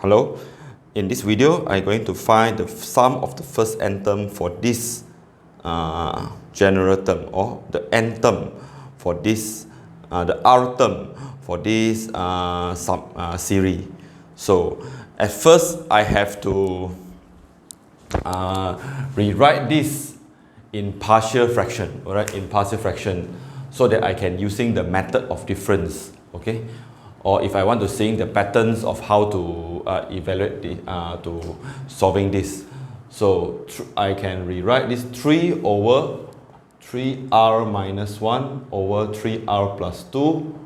Hello, in this video I'm going to find the sum of the first n term for this general term, or the n term for this, the r term for this series. So at first I have to rewrite this in partial fraction, alright, in partial fraction, so that I can using the method of difference, okay? Or if I want to see the patterns of how to evaluate the, to solving this. So I can rewrite this 3 over 3r minus 1 over 3r plus 2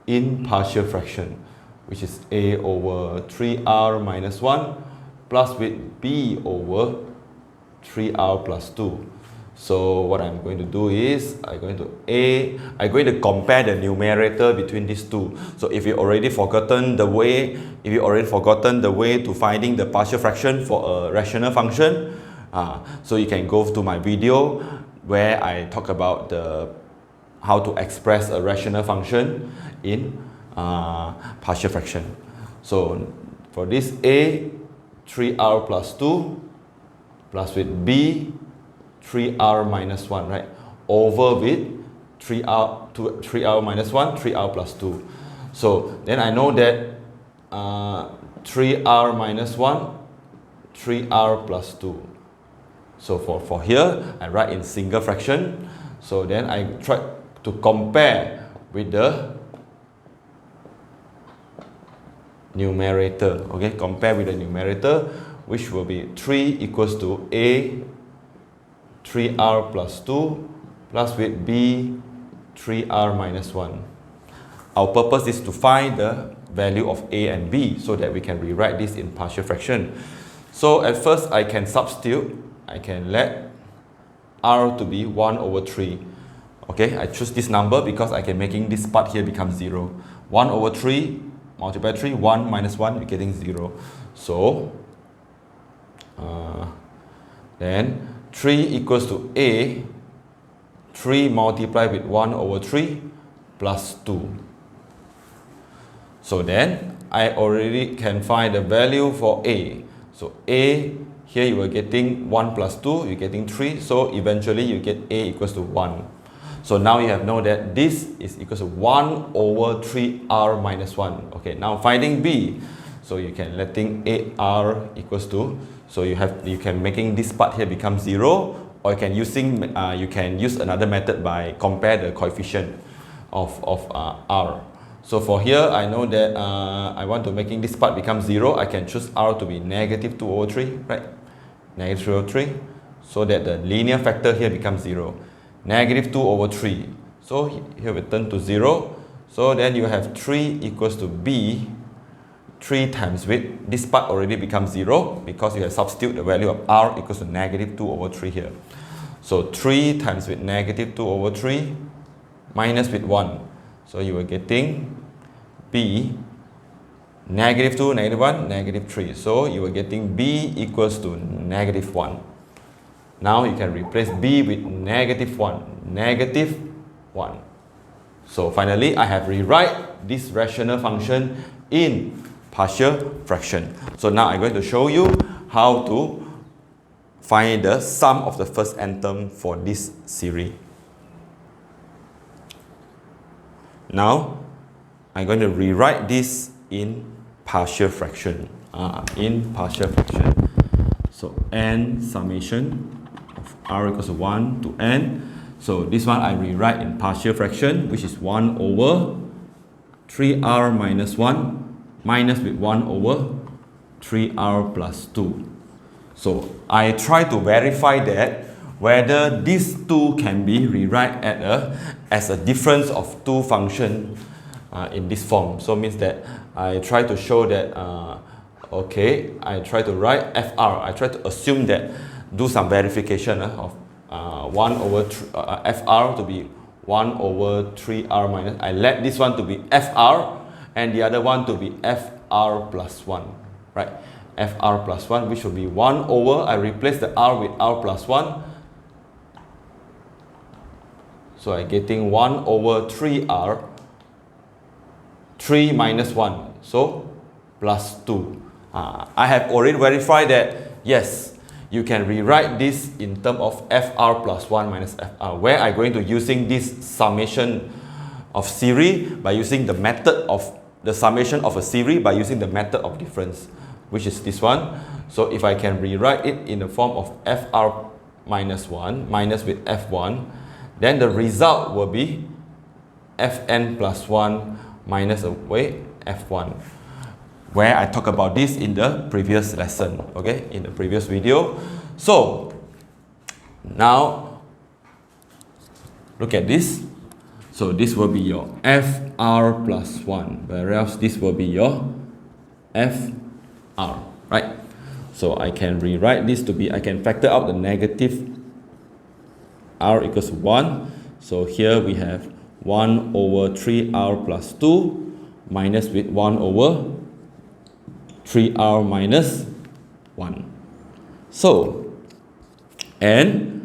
in partial fraction, which is a over 3r minus 1 plus with b over 3r plus 2. So what I'm going to do is I'm going to compare the numerator between these two. So if you already forgotten the way, to finding the partial fraction for a rational function, so you can go to my video where I talk about how to express a rational function in partial fraction. So for this a, 3r plus 2 plus with b, 3r minus 1, right, over with 3r minus 1, 3r plus 2. So then I know that 3r minus 1, 3r plus 2. So for here, I write in single fraction. So then I try to compare with the numerator, okay, compare with the numerator, which will be 3 equals to a 3r plus 2 plus with b 3r minus 1. Our purpose is to find the value of a and b so that we can rewrite this in partial fraction. So at first I can substitute, I can let r to be 1 over 3. Okay, I choose this number because I can making this part here become 0. 1 over 3 multiply 3, 1 minus 1, you're getting 0. So then 3 equals to a, 3 multiplied with 1 over 3 plus 2. So then I already can find the value for a. So a, here you are getting 1 plus 2, you're getting 3. So eventually you get a equals to 1. So now you have know that this is equals to 1 over 3r minus 1. Okay, now finding b. So you can letting 8r equals to, so you can making this part here become 0, or you can use another method by compare the coefficient of r. So for here I know that I want to making this part become 0. I can choose r to be negative 2 over 3, right? Negative 2 over 3, so that the linear factor here becomes 0. Negative 2 over 3. So here we turn to 0. So then you have 3 equals to b. 3 times with this part already becomes 0 because you have substitute the value of r equals to negative 2 over 3 here. So 3 times with negative 2 over 3 minus with 1. So you are getting b negative 2, negative 1, negative 3. So you are getting b equals to negative 1. Now you can replace b with negative 1, negative 1. So finally I have rewrite this rational function in partial fraction. So now I'm going to show you how to find the sum of the first n term for this series. Now I'm going to rewrite this in partial fraction. So n summation of r equals to 1 to n. So this one I rewrite in partial fraction, which is 1 over 3r minus 1 minus with 1 over 3r plus 2. So I try to verify that whether these two can be rewrite as a difference of two functions in this form. So means that I try to show that okay, I try to write fr. I try to assume that, do some verification of 1 over fr to be 1 over 3r minus. I let this one to be fr and the other one to be fr plus 1, right? Fr plus 1, which will be 1 over, I replace the r with r plus 1. So I'm getting 1 over 3r, 3 minus 1. So plus 2. I have already verified that, yes, you can rewrite this in terms of FR plus 1 minus FR, where I'm going to using this summation of series by using the method of the summation of a series by using the method of difference, which is this one. So if I can rewrite it in the form of FR minus 1 minus with F1, then the result will be Fn plus 1 minus F1, where I talk about this in the previous lesson, okay, in the previous video. So now look at this. So this will be your Fr plus 1, whereas this will be your Fr, right? So I can rewrite this to be, I can factor out the negative R equals 1. So here we have 1 over 3R plus 2 minus with 1 over 3R minus 1. So, and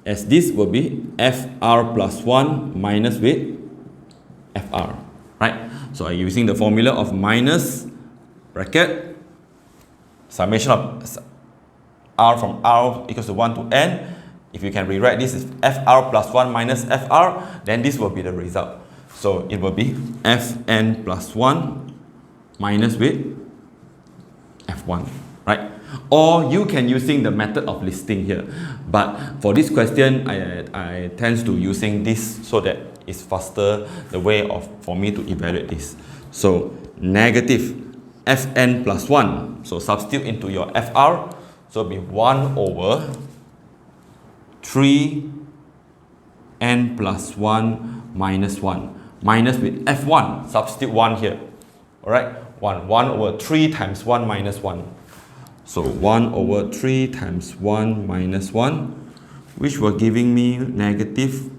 as this will be Fr plus 1 minus with Fr, right? So I'm using the formula of minus bracket summation of R from R equals to 1 to N. If you can rewrite this as Fr plus 1 minus Fr, then this will be the result. So it will be Fn plus 1 minus with F1, right? Or you can using the method of listing here. But for this question, I tend to using this so that it's faster the way of for me to evaluate this. So negative Fn plus 1. So substitute into your Fr. So it'll be 1 over 3n plus 1 minus 1 minus with F1. Substitute 1 here. Alright? 1 over 3 times 1 minus 1. So 1 over 3 times 1 minus 1, which were giving me negative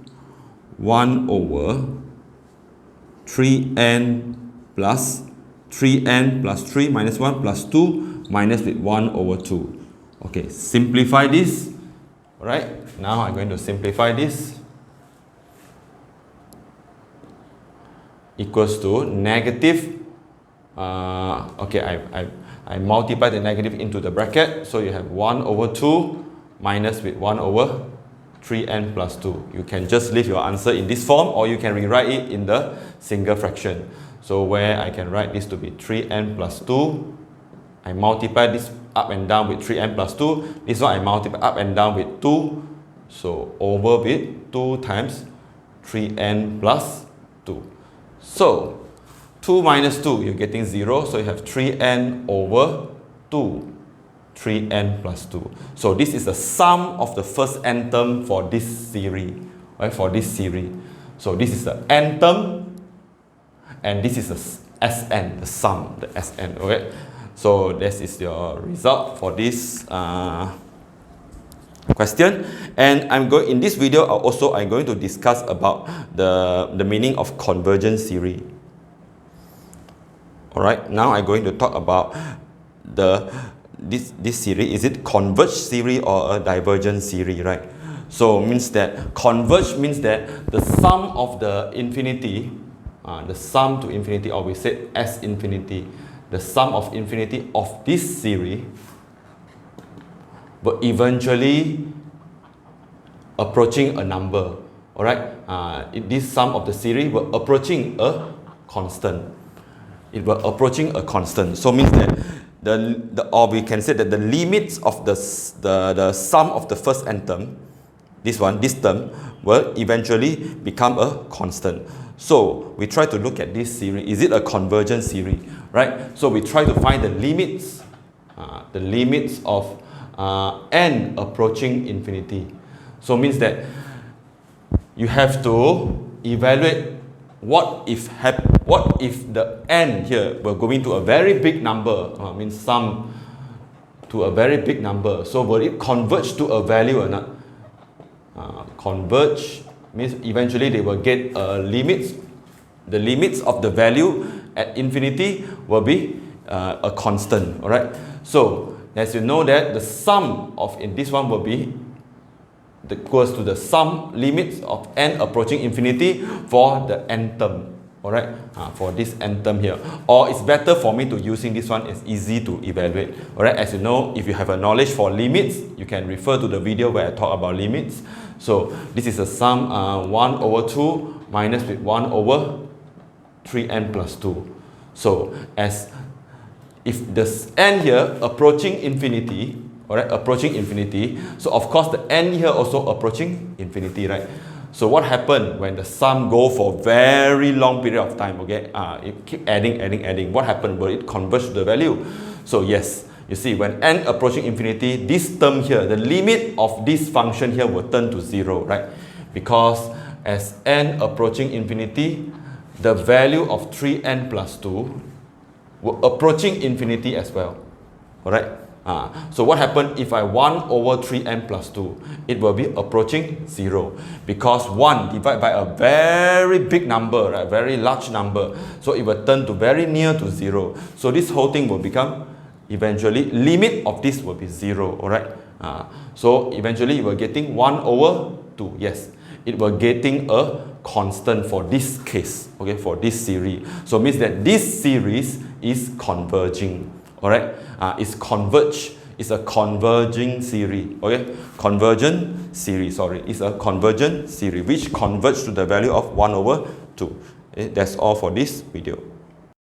1 over 3n plus 3 minus 1 plus 2 minus with 1 over 2. Okay, simplify this. Alright, now I'm going to simplify this. Equals to negative. I multiply the negative into the bracket. So you have 1 over 2 minus with 1 over 3n plus 2. You can just leave your answer in this form, or you can rewrite it in the single fraction. So where I can write this to be 3n plus 2. I multiply this up and down with 3n plus 2. This one I multiply up and down with 2. So over with 2 times 3n plus 2. So 2 minus 2, you're getting 0. So you have 3n over 2. 3n plus 2. So this is the sum of the first n term for this series. Right? For this series. So this is the n term. And this is the Sn, the sum, the Sn. Okay? So this is your result for this question. And in this video also I'm going to discuss about the meaning of convergent series. Alright, now I'm going to talk about this series. Is it converged series or a divergent series, right? So means that converge means that the sum of the infinity, the sum to infinity, or we said S infinity, the sum of infinity of this series will eventually approaching a number. Alright, this sum of the series will approaching a constant. It will approaching a constant. So means that or we can say that the limits of the sum of the first n term, this term will eventually become a constant. So we try to look at this series. Is it a convergent series, right? So we try to find the limits of n approaching infinity. So means that you have to evaluate what if the n here were going to a very big number, means sum to a very big number. So will it converge to a value or not? Converge means eventually they will get limits. The limits of the value at infinity will be a constant. All right. So as you know that the sum of in this one will be equals to the sum limits of n approaching infinity for the n term. alright, for this n term here. Or it's better for me to using this one, it's easy to evaluate. Alright, as you know, if you have a knowledge for limits, you can refer to the video where I talk about limits. So this is a sum 1 over 2 minus with 1 over 3n plus 2. So as if the n here approaching infinity, alright, approaching infinity, so of course the n here also approaching infinity, right? So what happened when the sum go for very long period of time, okay? It keep adding. What happened? Will it converge to the value? So yes, you see when n approaching infinity, this term here, the limit of this function here will turn to 0, right? Because as n approaching infinity, the value of 3n plus 2 will approaching infinity as well, alright? So what happened if I 1 over 3n plus 2? It will be approaching 0 because 1 divided by a very big number, right? Very large number. So it will turn to very near to 0. So this whole thing will become eventually, limit of this will be 0, alright? So eventually you will getting 1 over 2, yes. It will getting a constant for this case, okay, for this series. So means that this series is converging, alright? It's converge, it's a converging series, okay? Convergent series, sorry, it's a convergent series which converges to the value of 1 over 2. Okay? That's all for this video.